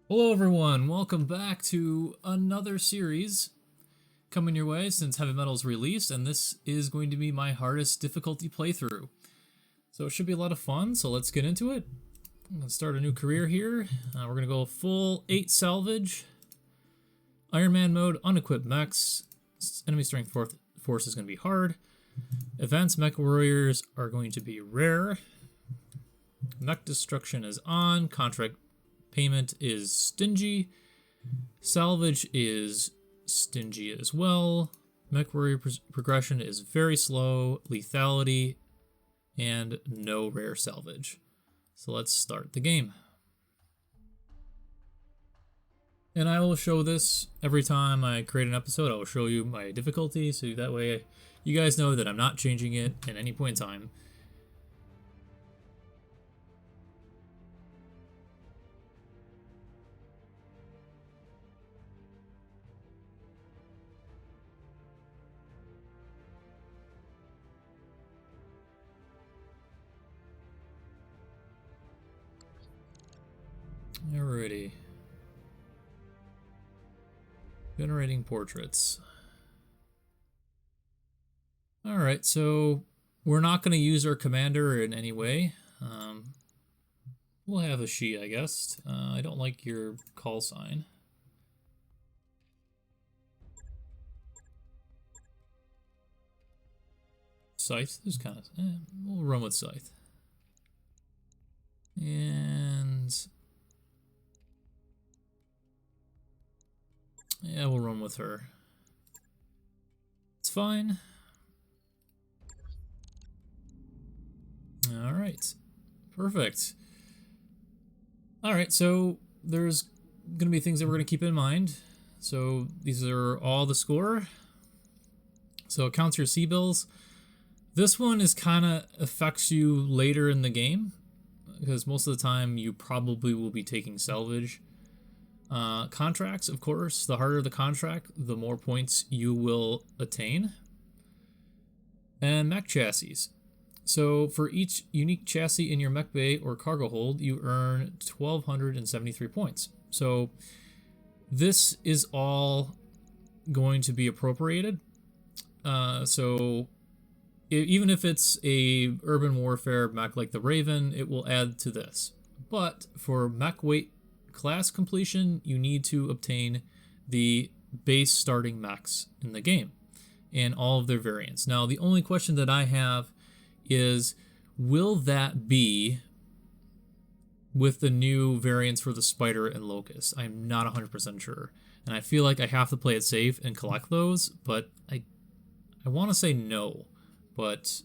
Hello everyone, welcome back to another series coming your way since Heavy Metal's released, and this is going to be my hardest difficulty playthrough. So it should be a lot of fun, so let's get into it. I'm going to start a new career here. We're going to go full 8 salvage, Iron Man mode, unequipped mechs, enemy strength force is going to be hard, advanced mech warriors are going to be rare, mech destruction is on, contract payment is stingy. Salvage is stingy as well. Mechwarrior progression is very slow. Lethality and no rare salvage. So let's start the game. And I will show this every time I create an episode. I will show you my difficulty, so that way you guys know that I'm not changing it at any point in time. Alrighty. Generating portraits. Alright, so we're not going to use our commander in any way. We'll have a she, I guess. I don't like your call sign. Scythe is kind of... we'll run with Scythe. And... yeah, we'll run with her. It's fine. Alright. Perfect. Alright, so there's going to be things that we're going to keep in mind. So these are all the score. So it counts your C-bills. This one is kind of affects you later in the game, because most of the time you probably will be taking salvage. Contracts, of course, the harder the contract, the more points you will attain. And mech chassis. So for each unique chassis in your mech bay or cargo hold, you earn 1,273 points. So this is all going to be appropriated. So even if it's a urban warfare mech like the Raven, it will add to this. But for mech weight class completion, you need to obtain the base starting mechs in the game and all of their variants. Now, the only question that I have is, will that be with the new variants for the Spider and Locust? I'm not 100% sure. And I feel like I have to play it safe and collect those, but I want to say no. But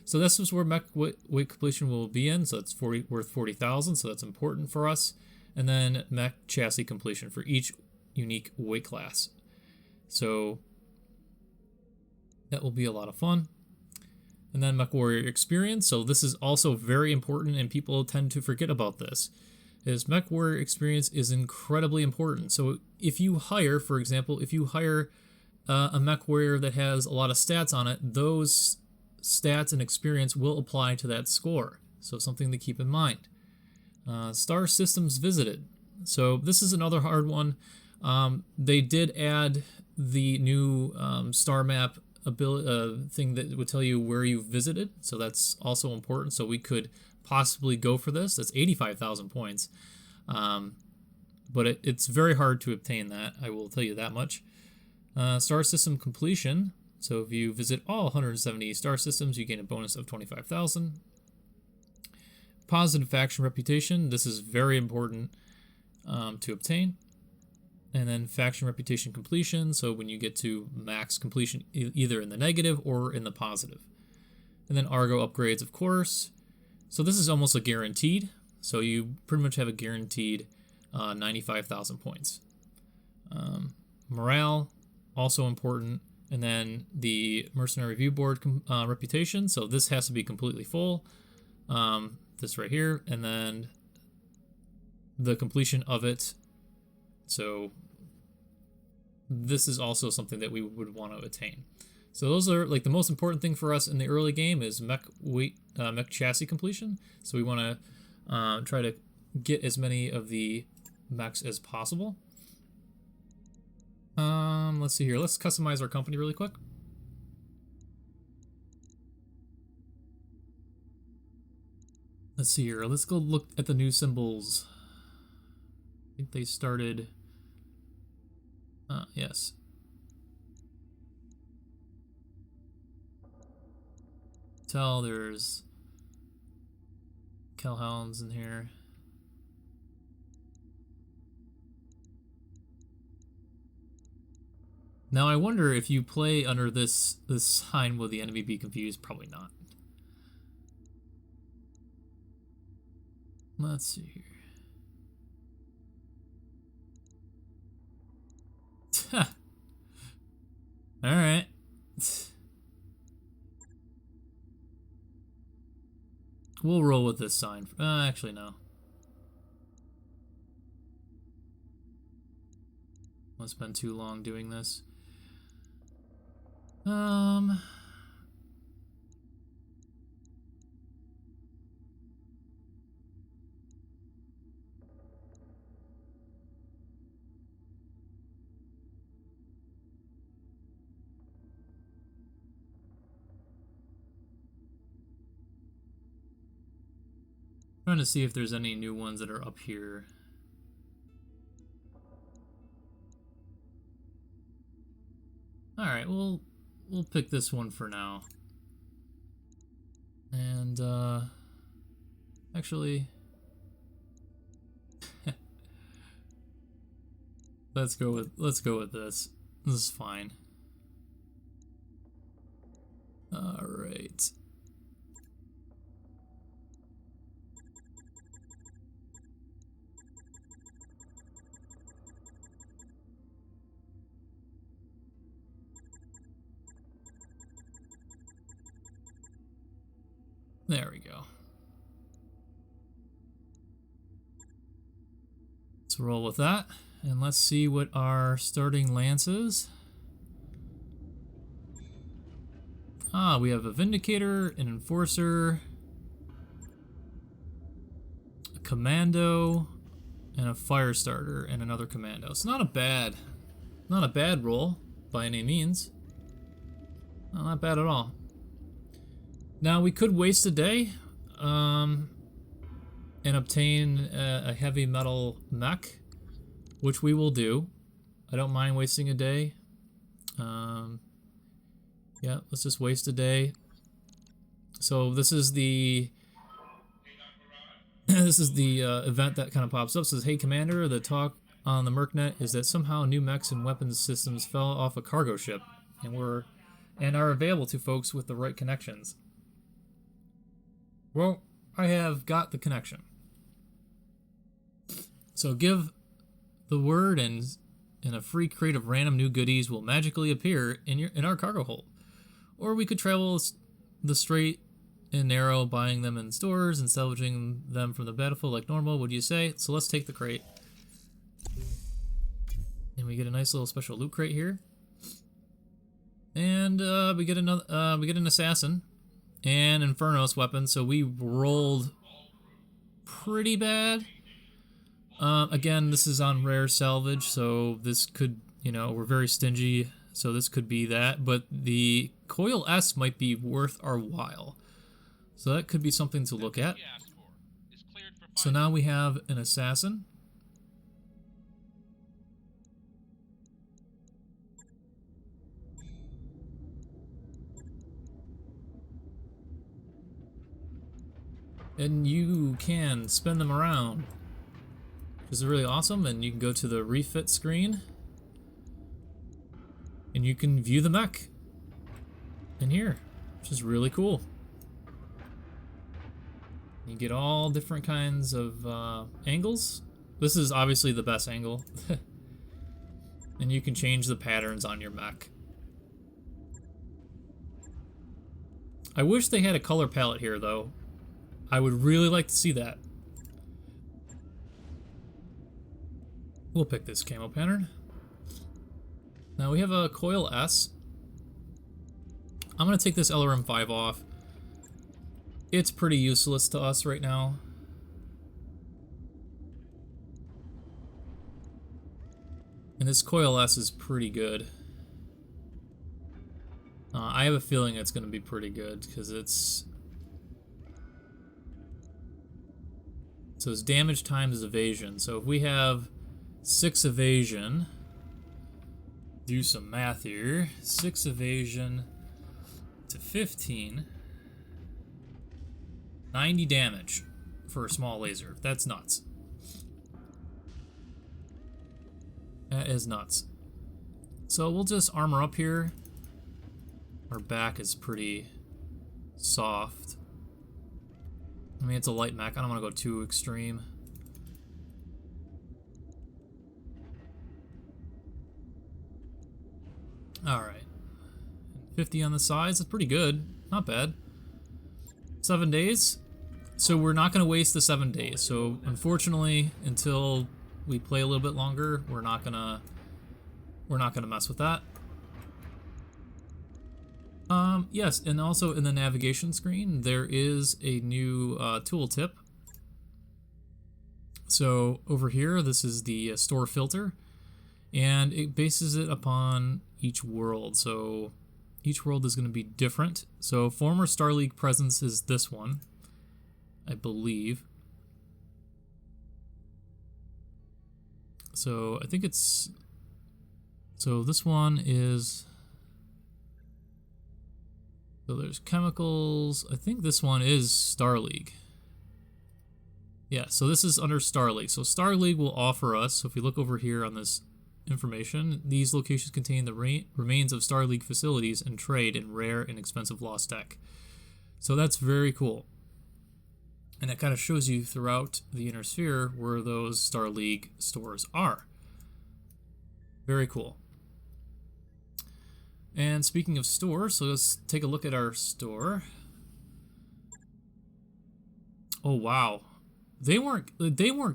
so this is where mech weight completion will be in. So it's worth 40,000, so that's important for us. And then mech chassis completion for each unique weight class. So that will be a lot of fun. And then Mechwarrior Experience. So this is also very important, and people tend to forget about this. Is Mechwarrior Experience is incredibly important. So if you hire, for example, if you hire a mech warrior that has a lot of stats on it, those stats and experience will apply to that score. So something to keep in mind. Star systems visited. So this is another hard one. They did add the new star map thing that would tell you where you visited. So that's also important. So we could possibly go for this. That's 85,000 points. But it's very hard to obtain that. I will tell you that much. Star system completion. So if you visit all 170 star systems, you gain a bonus of 25,000. Positive faction reputation. This is very important to obtain. And then faction reputation completion. So when you get to max completion, either in the negative or in the positive. And then Argo upgrades, of course. So this is almost a guaranteed. So you pretty much have a guaranteed 95,000 points. Morale, also important. And then the Mercenary Review Board reputation. So this has to be completely full. This right here. And then the completion of it. So this is also something that we would want to attain. So those are like the most important thing for us in the early game is mech chassis completion. So we want to try to get as many of the mechs as possible. Let's see here. Let's customize our company really quick. Let's see here. Let's go look at the new symbols. I think they started... yes. Tell there's Calhounds in here. Now I wonder if you play under this sign, will the enemy be confused? Probably not. Let's see here. All right. We'll roll with this sign. Actually, no. Won't spend too long doing this. Trying to see if there's any new ones that are up here. All right, we'll pick this one for now. And actually, let's go with this. This is fine. All right. There we go. Let's roll with that, and let's see what our starting lance is. We have a Vindicator, an Enforcer, a Commando, and a Firestarter, and another Commando. It's not a bad roll by any means. No, not bad at all. Now we could waste a day and obtain a heavy metal mech, which we will do. I don't mind wasting a day. Yeah, let's just waste a day. So this is the event that kind of pops up. It says, "Hey Commander, the talk on the Mercnet is that somehow new mechs and weapons systems fell off a cargo ship and are available to folks with the right connections." Well, I have got the connection. So give the word, and a free crate of random new goodies will magically appear in our cargo hold. Or we could travel the straight and narrow, buying them in stores and salvaging them from the battlefield like normal. What do you say? So let's take the crate. And we get a nice little special loot crate here. And we get an assassin and Infernos weapon, so we rolled pretty bad. Again, this is on rare salvage, so this could, we're very stingy, so this could be that, but the Coil S might be worth our while. So that could be something to look at. So now we have an assassin. And you can spin them around, which is really awesome. And you can go to the refit screen, and you can view the mech in here, which is really cool. You get all different kinds of angles. This is obviously the best angle. And you can change the patterns on your mech. I wish they had a color palette here, though. I would really like to see that. We'll pick this camo pattern. Now we have a Coil S. I'm going to take this LRM-5 off. It's pretty useless to us right now. And this coalesce is pretty good. I have a feeling it's going to be pretty good because it's... So it's damage times evasion. So if we have 6 evasion, do some math here. 6 evasion to 15, 90 damage for a small laser. That's nuts. That is nuts. So we'll just armor up here. Our back is pretty soft. I mean, it's a light mech. I don't want to go too extreme. Alright. 50 on the sides. That's pretty good. Not bad. 7 days. So we're not going to waste the 7 days. So unfortunately, until we play a little bit longer, we're not gonna mess with that. Yes, and also in the navigation screen, there is a new tooltip. So over here, this is the store filter, and it bases it upon each world. So each world is going to be different. So former Star League presence is this one, I believe. So I think it's... So this one is... So there's chemicals. I think this one is Star League. Yeah, so this is under Star League. So Star League will offer us, so if we look over here on this information, these locations contain the remains of Star League facilities and trade in rare and expensive lost tech. So that's very cool. And it kind of shows you throughout the inner sphere where those Star League stores are. Very cool. And speaking of stores, so let's take a look at our store. Oh wow, they weren't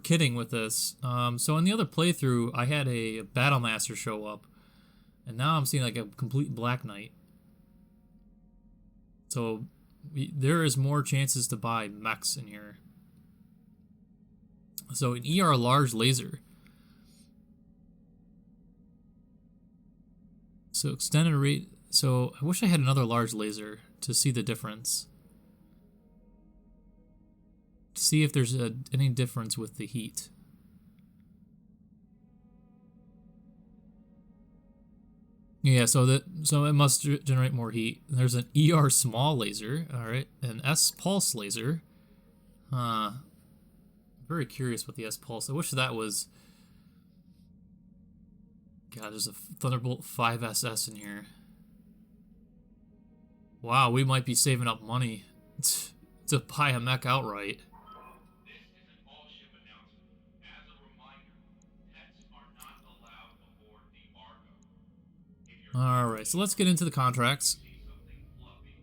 kidding with this. So in the other playthrough, I had a Battlemaster show up, and now I'm seeing like a complete Black Knight. So there is more chances to buy mechs in here. So an ER large laser. So extended rate. So I wish I had another large laser to see the difference. To see if there's any difference with the heat. Yeah, so it must generate more heat. There's an ER small laser, all right, an S pulse laser. Very curious what the S pulse. I wish that was. God, there's a Thunderbolt 5SS in here. Wow, we might be saving up money to buy a mech outright. This is an all-ship announcement. As a reminder, pets are not allowed aboard the Argo. If you're Alright, so let's get into the contracts. see something fluffy,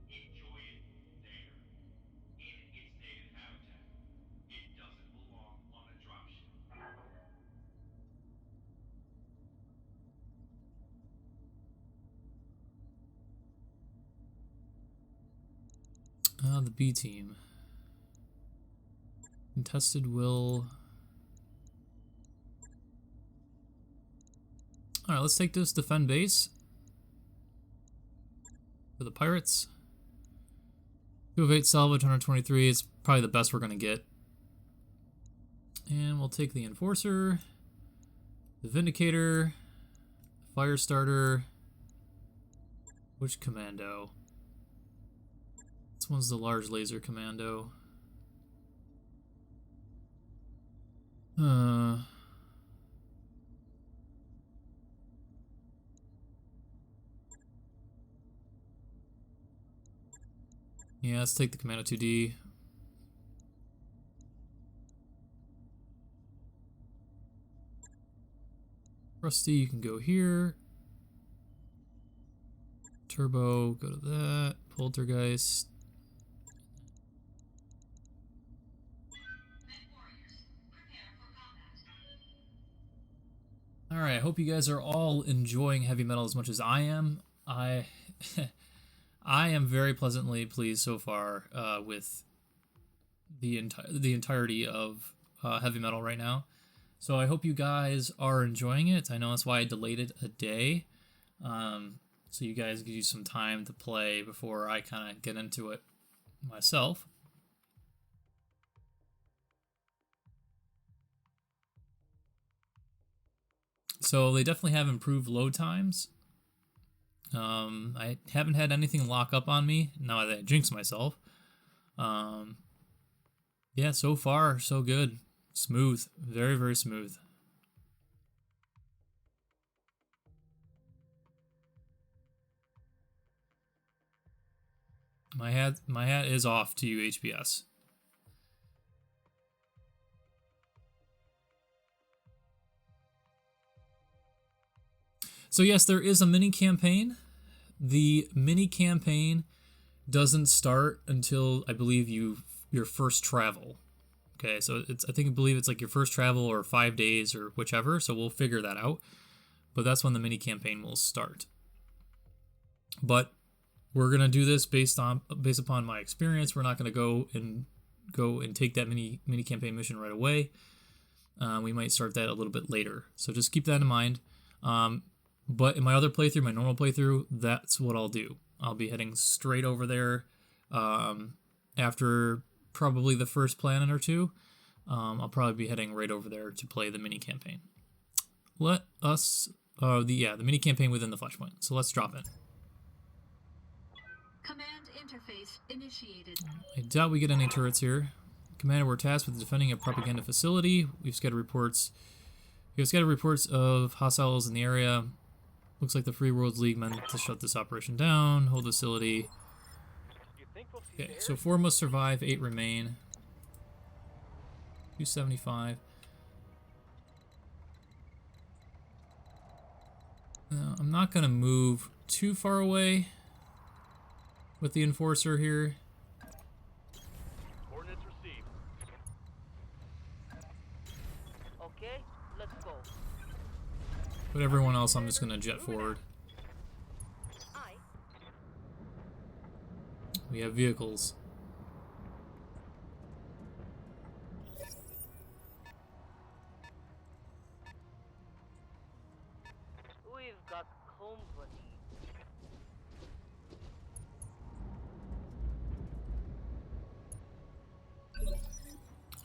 enjoy it there. In its native habitat. It doesn't belong on a dropship. The B team. Contested will... Alright, let's take this defend base. For the pirates. 2 of 8 salvage, 123. It's probably the best we're going to get. And we'll take the enforcer. The vindicator. Fire starter. Which commando? This one's the large laser commando. Yeah, let's take the Commando 2D. Rusty, you can go here. Turbo, go to that. Poltergeist. Alright, I hope you guys are all enjoying heavy metal as much as I am. I am very pleasantly pleased so far with the entirety of heavy metal right now. So I hope you guys are enjoying it. I know that's why I delayed it a day. So you guys give you some time to play before I kind of get into it myself. So they definitely have improved load times. I haven't had anything lock up on me. Now that I jinxed myself. Yeah, so far, so good. Smooth. Very, very smooth. My hat is off to you, HBS. So yes, there is a mini campaign. The mini campaign doesn't start until I believe your first travel. Okay, so I believe it's like your first travel or 5 days or whichever. So we'll figure that out. But that's when the mini campaign will start. But we're gonna do this based upon my experience. We're not gonna go and take that mini campaign mission right away. We might start that a little bit later. So just keep that in mind. But in my other playthrough, my normal playthrough, that's what I'll do. I'll be heading straight over there after probably the first planet or two. I'll probably be heading right over there to play the mini campaign. The mini campaign within the Flashpoint. So let's drop in. Command interface initiated. I doubt we get any turrets here. Commander, we're tasked with defending a propaganda facility. We have scattered reports of hostiles in the area. Looks like the Free Worlds League meant to shut this operation down. Hold the facility. Okay, so 4 must survive, 8 remain. 275. Now, I'm not going to move too far away with the Enforcer here. Coordinates received. Okay, let's go. But everyone else, I'm just going to jet forward. Aye. We have vehicles. We've got company.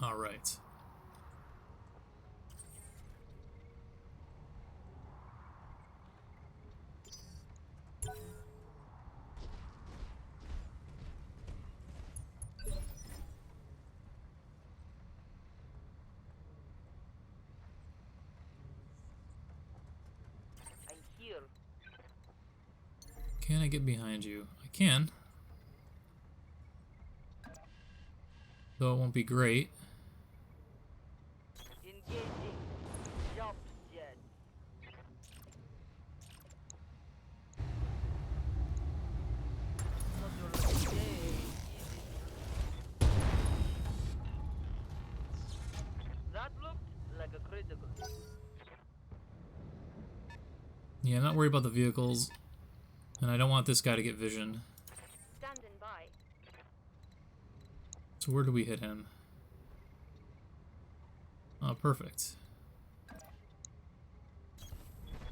All right. I'm here. Can I get behind you? I can. Though it won't be great. Engaging. Jump jet. Not your lucky day, is it? That looked like a critical. Yeah, I'm not worried about the vehicles. And I don't want this guy to get vision. Standing by. So where do we hit him? Oh, perfect.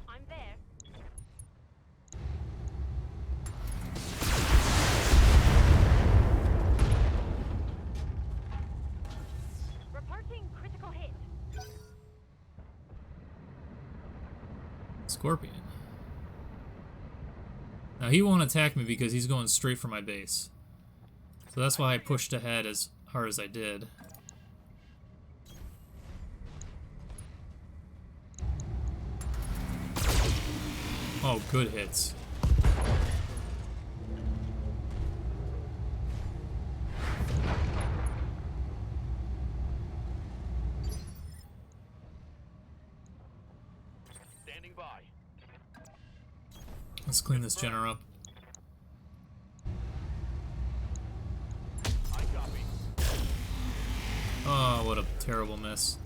I'm there. Reporting critical hit. Scorpion. Now he won't attack me because he's going straight for my base. So that's why I pushed ahead as hard as I did. Oh, good hits. Standing by. Let's clean this Jenner up. I copy. Oh, what a terrible miss.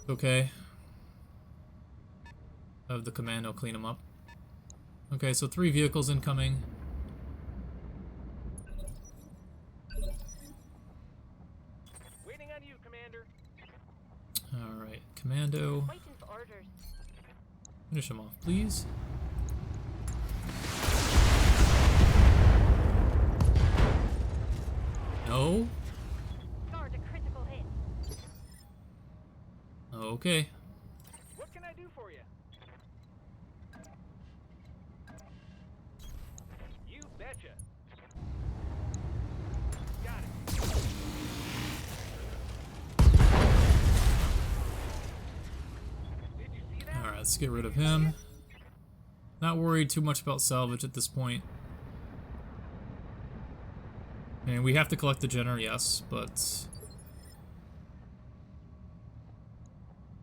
Okay. Have the commando clean him up. Okay, so 3 vehicles incoming. Waiting on you, Commander. Commando. Waiting for orders. Finish him off, please. No? Scored a critical hit. Okay. What can I do for you? You betcha. Got it. Did you see that? Alright, let's get rid of him. Not worried too much about salvage at this point. And we have to collect the Jenner, yes, but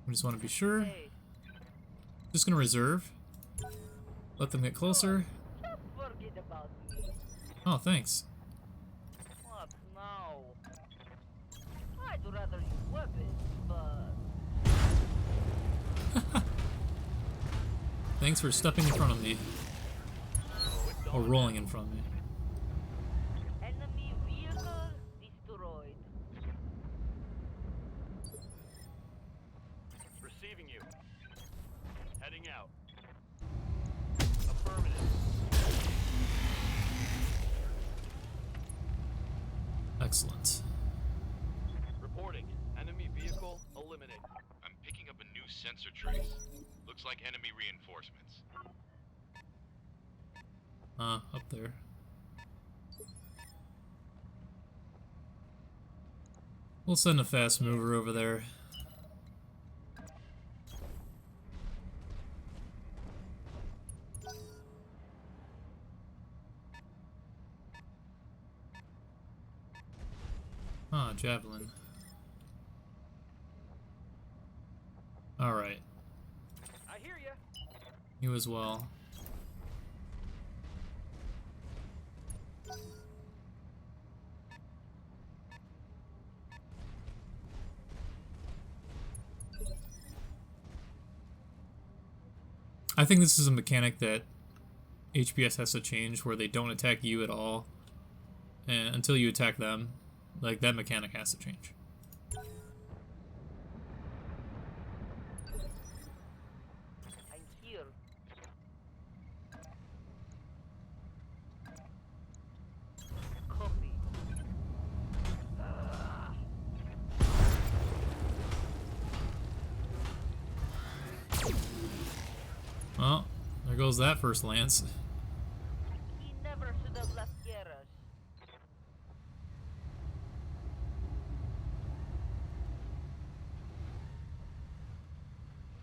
we just want to be sure. Hey, Just gonna reserve. Let them get closer. just forget about me. Oh, thanks. What now? I'd rather use weapons, but Thanks for stepping in front of me. Or rolling in front of me. enemy vehicle destroyed. Receiving you. Heading out. Affirmative. Excellent. Reporting. Enemy vehicle eliminated. I'm picking up a new sensor trace. Looks like enemy reinforcements. Up there. We'll send a fast mover over there. Ah, javelin. Alright. I hear ya. You as well. I think this is a mechanic that HPS has to change, where they don't attack you at all and until you attack them. Like, that mechanic has to change. I'm here. Copy. Well, there goes that first lance. He never should have left Garrus.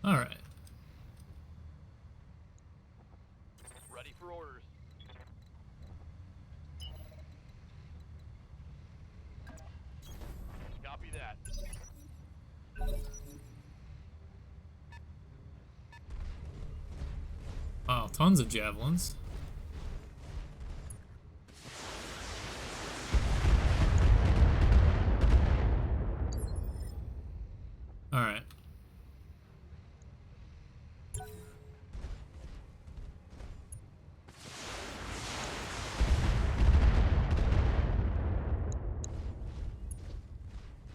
Alright. Ready for orders. Copy that. Wow, tons of javelins. Alright.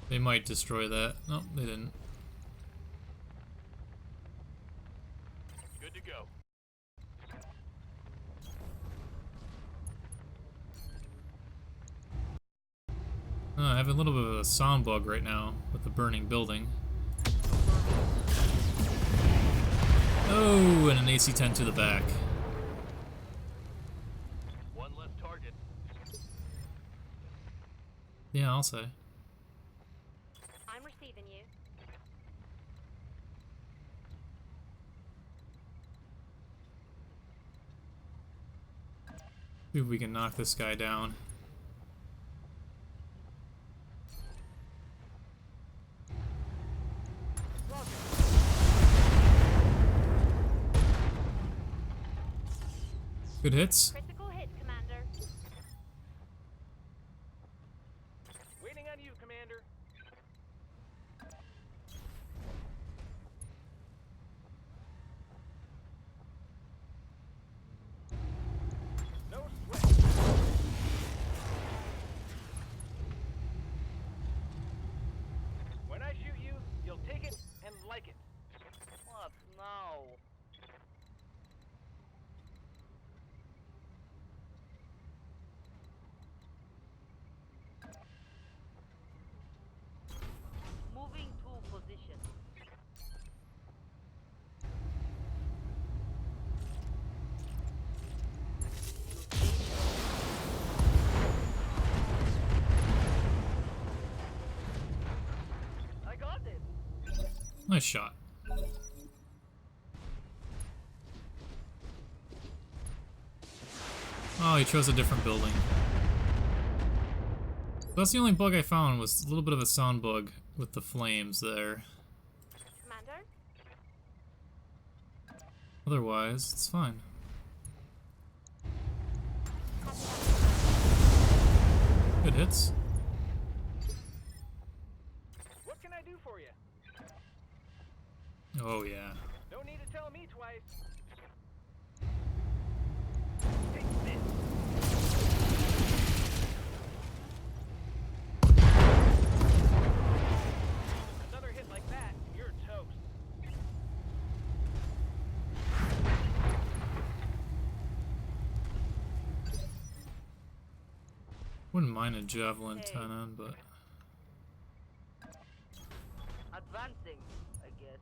They might destroy that. No, they didn't. Good to go. I have a little bit of a sound bug right now with the burning building. Oh, and an AC-10 to the back. One less target. Yeah, I'll say. I'm receiving you. See if we can knock this guy down. Good hits. Critical hit, Commander. Waiting on you, Commander. No sweat. When I shoot you, you'll take it and like it. What now? Moving to position. I got it. Nice shot. Oh, he chose a different building. That's the only bug I found, was a little bit of a sound bug with the flames there. Commander? Otherwise, it's fine. Good hits. What can I do for you? Oh yeah. No need to tell me twice. Take this. Another hit like that, and you're toast. Wouldn't mind a javelin cannon, but Advancing, I guess.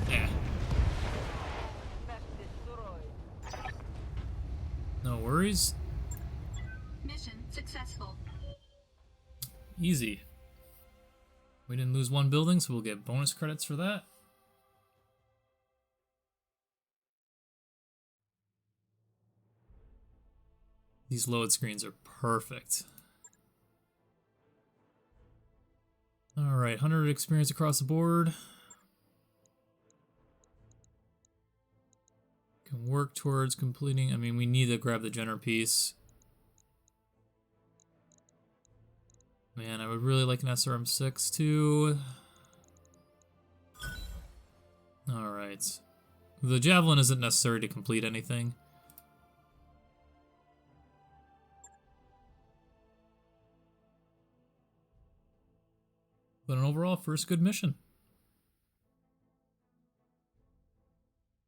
yeah. Mech destroyed. No worries. Mission successful. Easy. We didn't lose one building, so we'll get bonus credits for that. These load screens are perfect. Alright, 100 experience across the board. Can work towards completing. I mean, we need to grab the Jenner piece. Man, I would really like an SRM6 too. Alright. The Javelin isn't necessary to complete anything. But an overall first good mission.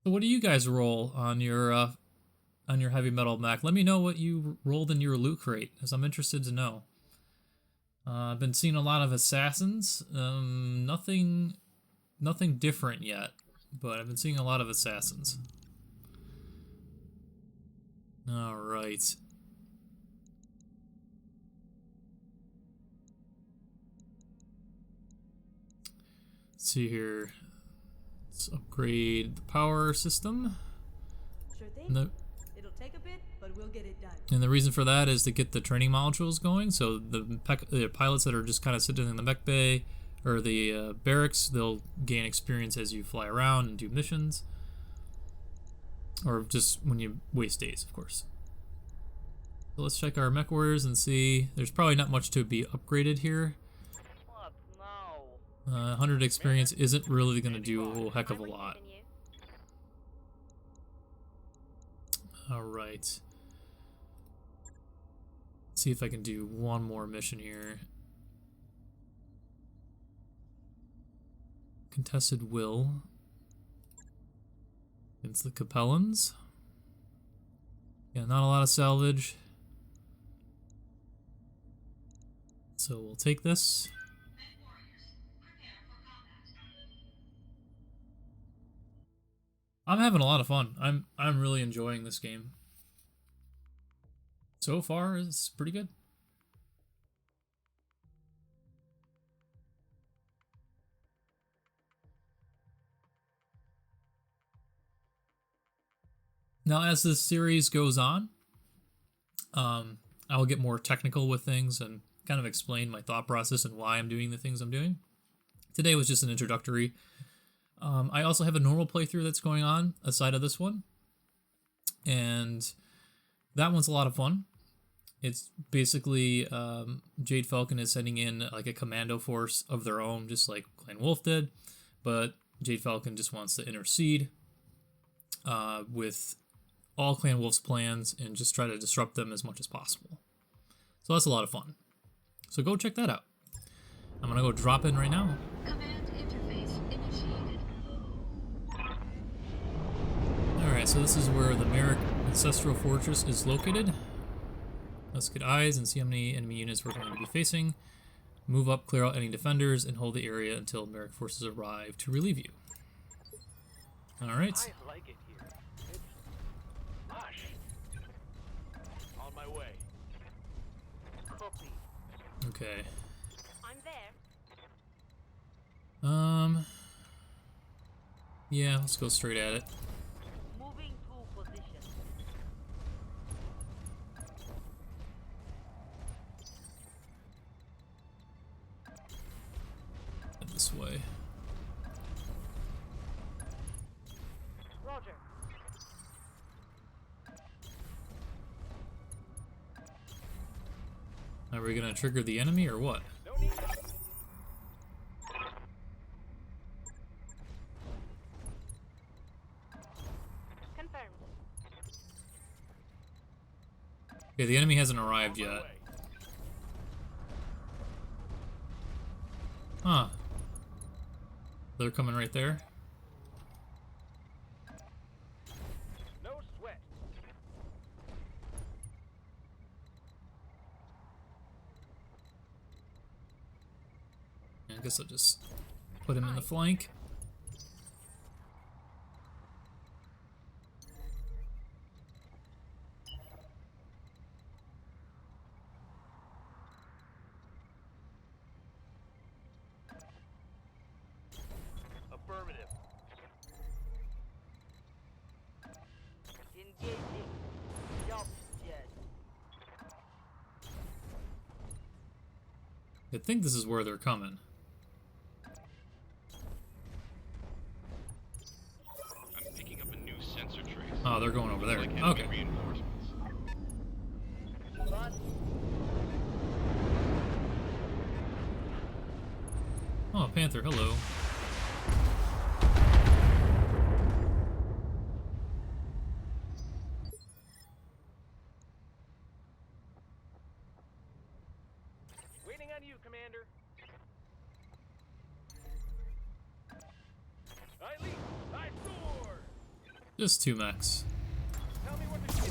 So what do you guys roll on your heavy metal mech? Let me know what you rolled in your loot crate, as I'm interested to know. I've been seeing a lot of assassins. Nothing different yet, but I've been seeing a lot of assassins. All right. Let's see here. Let's upgrade the power system. Sure thing. And It'll take a bit, but we'll get it done. the reason for that is to get the training modules going. So the pilots that are just kind of sitting in the mech bay or the barracks, they'll gain experience as you fly around and do missions. Or just when you waste days, of course. So let's check our mech warriors and see. There's probably not much to be upgraded here. What now? 100 experience isn't really going to do a whole heck of a lot. Receiving you. Alright. See if I can do one more mission here. Contested will. Against the Capellans. Yeah, not a lot of salvage. So we'll take this. I'm having a lot of fun. I'm really enjoying this game. So far, it's pretty good. Now, as this series goes on, I will get more technical with things and kind of explain my thought process and why I'm doing the things I'm doing. Today was just an introductory. I also have a normal playthrough that's going on aside of this one, and that one's a lot of fun. It's basically Jade Falcon is sending in like a commando force of their own, just like Clan Wolf did, but Jade Falcon just wants to intercede with all Clan Wolf's plans and just try to disrupt them as much as possible. So that's a lot of fun. So go check that out. I'm gonna go drop in right now. Command interface initiated. Alright, so this is where the Merrick Ancestral Fortress is located. Let's get eyes and see how many enemy units we're going to be facing. Move up, clear out any defenders, and hold the area until Merrick forces arrive to relieve you. Alright. I like it here. It's lush. On my way. Copy. Okay. I'm there. Yeah, let's go straight at it. Moving to position. Head this way. Roger. Are we gonna trigger the enemy or what? No need. Confirmed. Okay, the enemy hasn't arrived On my yet. way. Huh. They're coming right there. No sweat. I guess I'll just put him in the flank. Affirmative. Engaging. Jump jet. I think this is where they're coming. I'm picking up a new sensor trace. Oh, they're going over there. Like enemy Okay. reinforcements. But Oh, Panther, hello. Waiting on you, Commander. I leap. I soar. Just 2 mechs. Tell me what to do.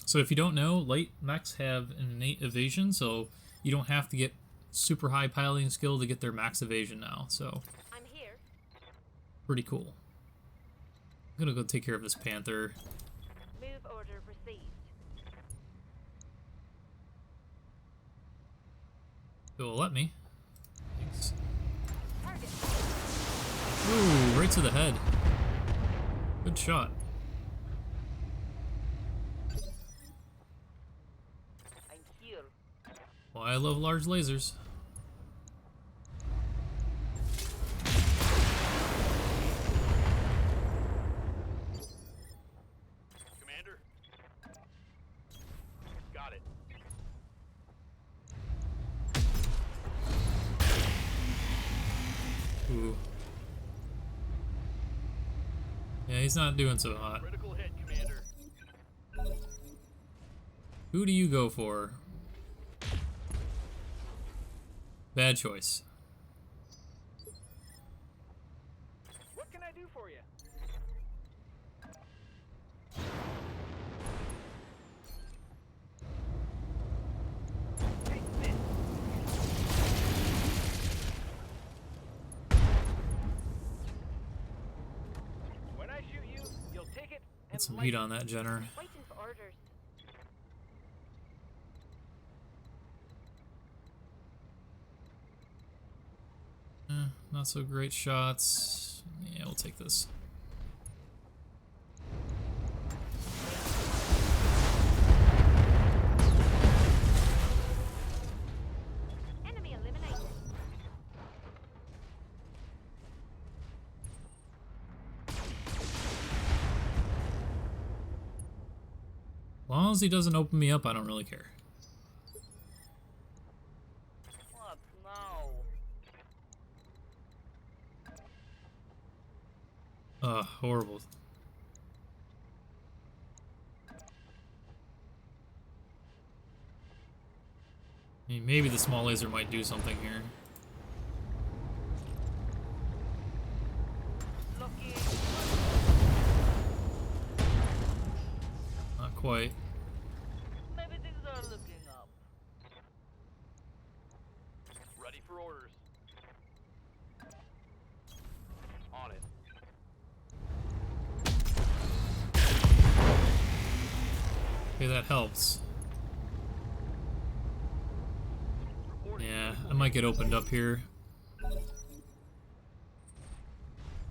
So if you don't know, light mechs have an innate evasion, so you don't have to get super high piloting skill to get their max evasion now. So I'm here. pretty cool. I'm gonna go take care of this Panther. Move order received. It will let me. Thanks. Target. Ooh, right to the head. Good shot. I'm here. Well, I love large lasers. Commander. Got it. Ooh. Yeah, he's not doing so hot. Critical hit, Commander. Who do you go for? Bad choice. What can I do for you? Take this. When I shoot you, you'll take it Get and some light heat it. on that Jenner. Waiting for orders. Not so great shots. Yeah, we'll take this. Enemy eliminated. As long as he doesn't open me up, I don't really care. What now? Horrible. I mean, maybe the small laser might do something here. Lucky. Not quite. Maybe things are looking up. Ready for orders. On it. Okay, that helps. Yeah, I might get opened up here.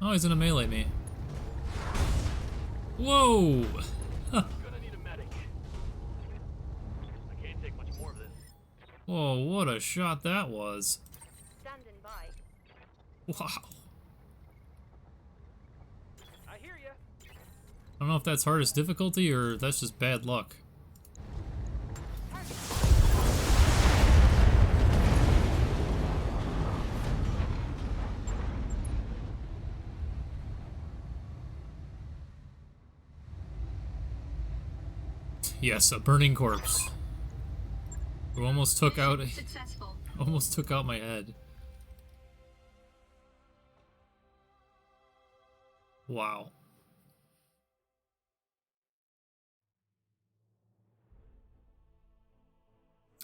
Oh, he's gonna melee me. Whoa! Huh. Gonna need a medic. I can't take much more of this. Whoa, what a shot that was. Standing by. Wow. I hear ya. I don't know if that's hardest difficulty or that's just bad luck. Yes, a burning corpse. Who almost took out Successful. almost took out my head. Wow.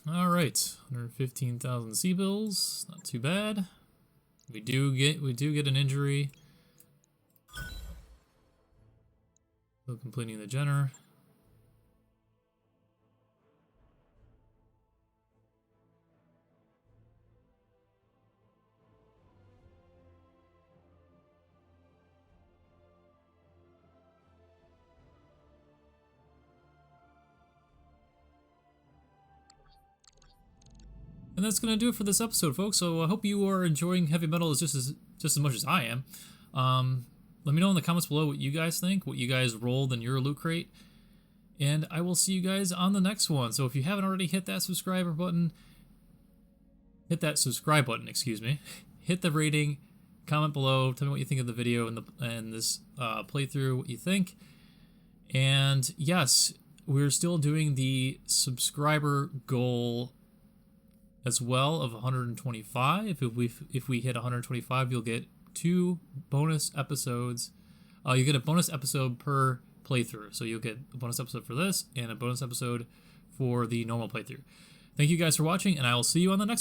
All right, 115,000 C-bills, not too bad. We do get an injury. Still completing the Jenner. And that's gonna do it for this episode, folks. So I hope you are enjoying heavy metal just as much as I am. Let me know in the comments below what you guys think, what you guys rolled in your loot crate, and I will see you guys on the next one. So if you haven't already hit that subscribe button, excuse me, hit the rating, comment below, tell me what you think of the video and this playthrough, what you think. And yes, we're still doing the subscriber goal as well of 125. If we hit 125, you'll get 2 bonus episodes. You get a bonus episode per playthrough. So you'll get a bonus episode for this and a bonus episode for the normal playthrough. Thank you guys for watching, and I will see you on the next one.